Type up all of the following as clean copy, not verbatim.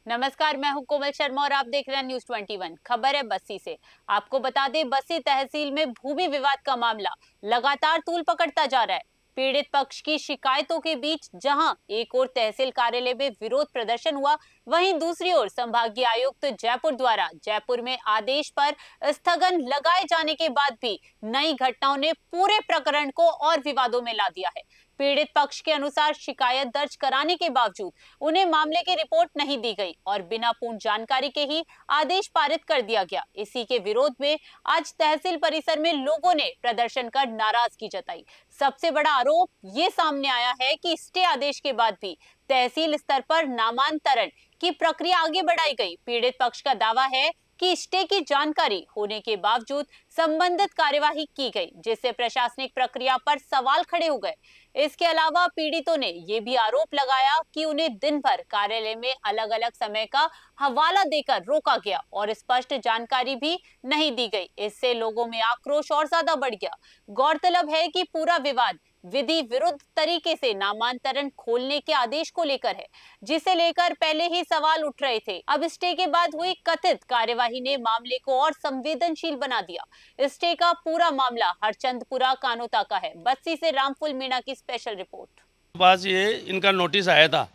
नमस्कार, मैं हूं कोमल शर्मा और आप देख रहे हैं न्यूज 21। खबर है बस्सी से। आपको बता दें, बस्सी तहसील में भूमि विवाद का मामला लगातार तूल पकड़ता जा रहा है। पीड़ित पक्ष की शिकायतों के बीच जहां एक ओर तहसील कार्यालय में विरोध प्रदर्शन हुआ, वहीं दूसरी ओर संभागीय आयुक्त जयपुर द्वारा जयपुर में आदेश पर स्थगन लगाए जाने के बाद भी नई घटनाओं ने पूरे प्रकरण को और विवादों में ला दिया है। पीड़ित पक्ष के अनुसार शिकायत दर्ज कराने के बावजूद उन्हें मामले की रिपोर्ट नहीं दी गई और बिना पूर्ण जानकारी के ही आदेश पारित कर दिया गया। इसी के विरोध में आज तहसील परिसर में लोगों ने प्रदर्शन कर नाराजगी जताई। सबसे बड़ा आरोप ये सामने आया है कि स्टे आदेश के बाद भी तहसील स्तर पर नामांतरण की प्रक्रिया आगे बढ़ाई गई। पीड़ित पक्ष का दावा है कि स्टे की जानकारी होने के बावजूद संबंधित कार्यवाही की गई, जिससे प्रशासनिक प्रक्रिया पर सवाल खड़े हो गए। इसके अलावा पीड़ितों ने यह भी आरोप लगाया कि उन्हें दिन भर कार्यालय में अलग अलग समय का हवाला देकर रोका गया और स्पष्ट जानकारी भी नहीं दी गई। इससे लोगों में आक्रोश और ज्यादा बढ़ गया। गौरतलब है कि पूरा विवाद विधि विरुद्ध तरीके से नामांतरण खोलने के आदेश को लेकर है, जिसे लेकर पहले ही सवाल उठ रहे थे। अब स्टे के बाद हुई कथित कार्यवाही ने मामले को और संवेदनशील बना दिया। स्टे का पूरा मामला हरचंदपुरा कानोता का है। बस्सी से रामफुल मीणा की स्पेशल रिपोर्ट। पास ये इनका नोटिस आया था,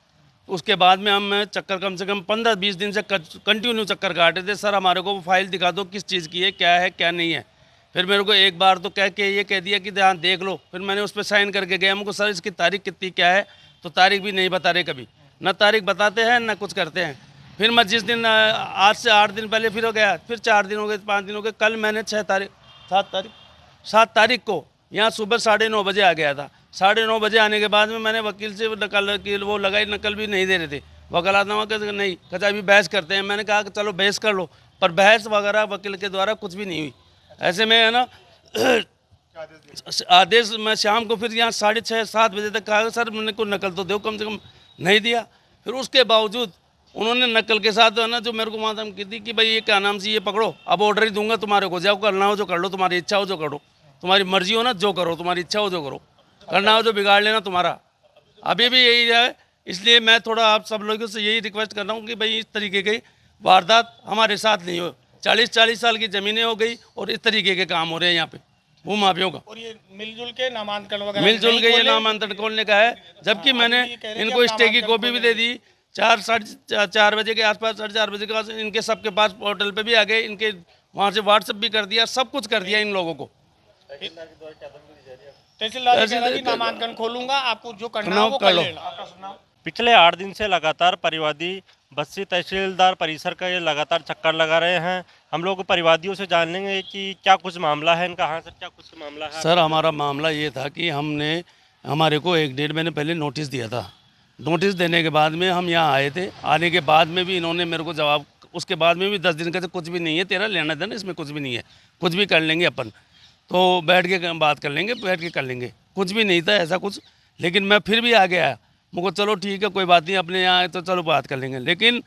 उसके बाद में हम चक्कर कम से कम 15-20 दिन से कंटिन्यू चक्कर काट रहे थे। सर हमारे को फाइल दिखा दो, किस चीज़ की है क्या नहीं है। फिर मेरे को एक बार तो कह के ये कह दिया कि ध्यान देख लो। फिर मैंने उस पर साइन करके गया। हमको सर इसकी तारीख कितनी क्या है, तो तारीख भी नहीं बता रहे, कभी न तारीख बताते हैं न कुछ करते हैं। फिर मैं जिस दिन आज से 8 दिन पहले फिर हो गया, फिर 4 दिन हो गए, 5 दिन हो गए। कल मैंने 7 तारीख को यहाँ सुबह 9:30 बजे आ गया था। 9:30 बजे आने के बाद में मैंने वकील से नकल की वो लगाई, नकल भी नहीं दे रहे थे। वकालतनामा कहते नहीं, कहते अभी बहस करते हैं। मैंने कहा कि चलो बहस कर लो, पर बहस वगैरह वकील के द्वारा कुछ भी नहीं हुई। ऐसे में है ना आदेश मैं शाम को फिर यहाँ 6:30-7 बजे तक कहा सर मैंने को नकल तो दो, कम से कम नहीं दिया। फिर उसके बावजूद उन्होंने नकल के साथ है ना जो मेरे को वहाँ धमकी दी कि भाई ये क्या नाम से ये पकड़ो, अब ऑर्डर ही दूंगा तुम्हारे को, जाओ करना हो जो कर लो, तुम्हारी इच्छा हो जो करो, तुम्हारी मर्जी हो ना जो करो, तुम्हारी इच्छा हो जो करो, करना हो जो बिगाड़ लेना तुम्हारा। अभी भी यही है। इसलिए मैं थोड़ा आप सब लोगों से यही रिक्वेस्ट कर रहा हूँ कि भाई इस तरीके की वारदात हमारे साथ नहीं हो। 40-40 साल की ज़मीनें हो गई और इस तरीके के काम हो रहे हैं यहाँ पे भू माफियों का। और ये मिलजुल के नामांकन वगैरह मिलजुल के ये नामांतरण खोलने का है, जबकि मैंने इनको स्टे की कॉपी भी दे दी। 4 बजे के आसपास, 4:30 बजे के पास इनके सबके पास पोर्टल पे भी आ गए, इनके वहाँ से व्हाट्सएप भी कर दिया, सब कुछ कर दिया इन लोगों को। तहसीलदार कह रहा है कि नामांकन खोलूंगा, आपको जो करना हो वो कर लेना। पिछले 8 दिन से लगातार परिवादी बस्सी तहसीलदार परिसर का ये लगातार चक्कर लगा रहे हैं। हम लोग परिवादियों से जान लेंगे कि क्या कुछ मामला है इनका। हाँ सर, क्या कुछ मामला है? सर हमारा मामला ये था कि हमारे को 1-1.5 महीने पहले नोटिस दिया था। नोटिस देने के बाद में हम यहाँ आए थे। आने के बाद में भी इन्होंने मेरे को जवाब, उसके बाद में भी 10 दिन का कुछ भी नहीं है, तेरा लेना देना इसमें कुछ भी नहीं है, कुछ भी कर लेंगे अपन, तो बैठ के बात कर लेंगे, बैठ के कर लेंगे। कुछ भी नहीं था ऐसा कुछ। लेकिन मैं फिर भी आ गया, मुझको चलो ठीक है कोई बात नहीं, अपने यहाँ तो चलो बात कर लेंगे। लेकिन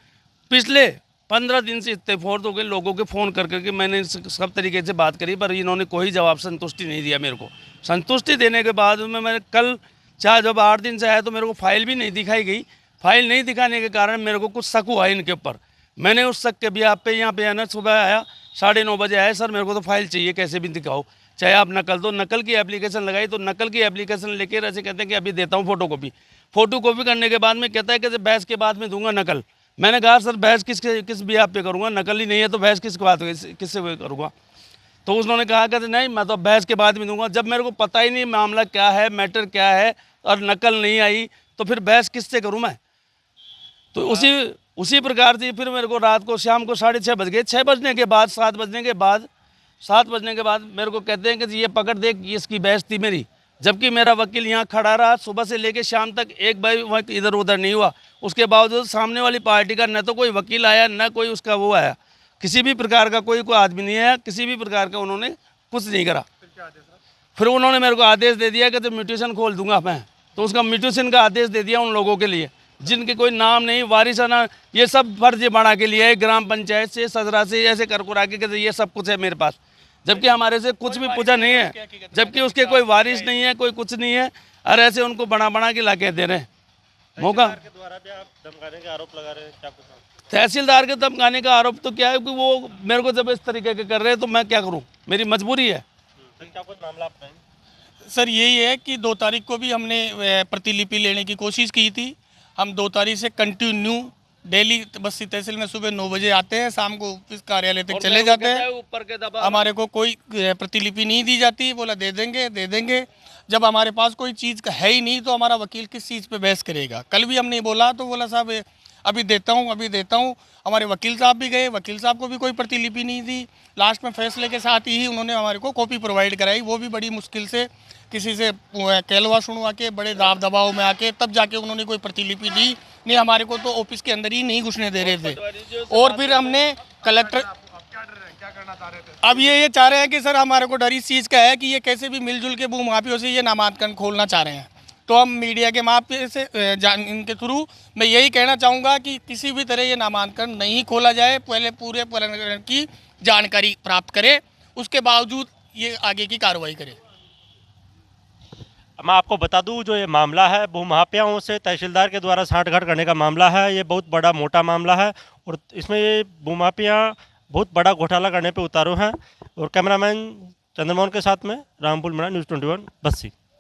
पिछले 15 दिन से इतने फोर्स हो गए लोगों के फ़ोन कर करके मैंने सब तरीके से बात करी, पर इन्होंने कोई जवाब संतुष्टि नहीं दिया मेरे को। संतुष्टि देने के बाद में मैंने कल चाहे जब 8 दिन से आया तो मेरे को फाइल भी नहीं दिखाई गई। फाइल नहीं दिखाने के कारण मेरे को कुछ शक हुआ इनके ऊपर। मैंने उस शक के भी आप पे यहाँ पे आना, सुबह आया 9:30 बजे आया, सर मेरे को तो फाइल चाहिए, कैसे भी दिखाओ, चाहे आप नकल दो। नकल की एप्लीकेशन लगाई तो नकल की एप्लीकेशन लेकर ऐसे कहते हैं कि अभी देता हूँ फोटो कॉपी करने के बाद में कहता है कि बहस के बाद में दूंगा नकल। मैंने कहा सर बहस किस बिहाफ पे करूँगा, नकल ही नहीं है तो बहस किससे करूँगा। तो उन्होंने कहा कि नहीं मैं तो बहस के बाद में दूंगा। जब मेरे को पता ही नहीं मामला क्या है, मैटर क्या है, और नकल नहीं आई तो फिर बहस किससे करूँ मैं। तो उसी प्रकार से फिर मेरे को रात को शाम को 6:30 बज गए। 6 बजने के बाद 7 बजने के बाद मेरे को कहते हैं कि ये पकड़ देख, ये इसकी बहस थी मेरी। जबकि मेरा वकील यहाँ खड़ा रहा सुबह से लेकर शाम तक, एक बार वक्त इधर उधर नहीं हुआ। उसके बावजूद सामने वाली पार्टी का न तो कोई वकील आया, न कोई उसका वो आया, किसी भी प्रकार का कोई आदमी नहीं आया, किसी भी प्रकार का उन्होंने कुछ नहीं करा। फिर उन्होंने मेरे को आदेश दे दिया कि तो म्यूटेशन खोल दूंगा मैं। तो उसका म्यूटेशन का आदेश दे दिया उन लोगों के लिए जिनके कोई नाम नहीं, वारिसाना, ये सब फर्जी बना के लिए है, ग्राम पंचायत से, सदरा से, ऐसे कर कुरा के ये सब कुछ है मेरे पास। जबकि हमारे से कुछ भी पूछा नहीं है, जबकि उसके कोई वारिस नहीं है, कोई कुछ नहीं है, और ऐसे उनको बना के ला के दे रहे हैं मौका। के द्वारा भी आप धमकाने के आरोप लगा रहे हैं, क्या कुछ? तहसीलदार के धमकाने का आरोप तो क्या है कि वो मेरे को जब इस तरीके के कर रहे हैं तो मैं क्या करूं, मेरी मजबूरी है। सर क्या कुछ मामला आप बताएंगे? सर यही है कि 2 तारीख को भी हमने प्रतिलिपि लेने की कोशिश की थी। हम 2 तारीख से कंटिन्यू डेली बस्सी तहसील में सुबह 9 बजे आते हैं, शाम को ऑफिस कार्यालय तक चले जाते हैं। ऊपर के दबाव हमारे को कोई प्रतिलिपि नहीं दी जाती, बोला दे देंगे दे देंगे। जब हमारे पास कोई चीज़ है ही नहीं तो हमारा वकील किस चीज़ पे बहस करेगा। कल भी हमने बोला तो बोला साहब अभी देता हूँ अभी देता हूँ। हमारे वकील साहब भी गए, वकील साहब को भी कोई प्रतिलिपि नहीं दी। लास्ट में फैसले के साथ ही उन्होंने हमारे को कॉपी प्रोवाइड कराई, वो भी बड़ी मुश्किल से किसी से कहलवा सुनवा के बड़े दाब दबाव में आके तब जाके उन्होंने कोई प्रतिलिपि दी। नहीं हमारे को तो ऑफिस के अंदर ही नहीं घुसने दे रहे थे। और फिर हमने कलेक्टर अब ये चाह रहे हैं कि सर हमारे को डर इस चीज़ का है कि ये कैसे भी मिलजुल के भूमाफियों से ये नामांकन खोलना चाह रहे हैं। तो हम मीडिया के माध्यम से इनके थ्रू मैं यही कहना चाहूँगा कि किसी भी तरह ये नामांकन नहीं खोला जाए, पहले पूरे प्रकरण की जानकारी प्राप्त करें, उसके बावजूद ये आगे की कार्रवाई करें। मैं आपको बता दूं जो ये मामला है भूमाफियाओं से तहसीलदार के द्वारा साठगांठ करने का मामला है। ये बहुत बड़ा मोटा मामला है और इसमें ये भूमाफिया बहुत बड़ा घोटाला करने पे उतारू हैं। और कैमरामैन चंद्रमोहन के साथ में रामपुर न्यूज़ 21 बस्सी।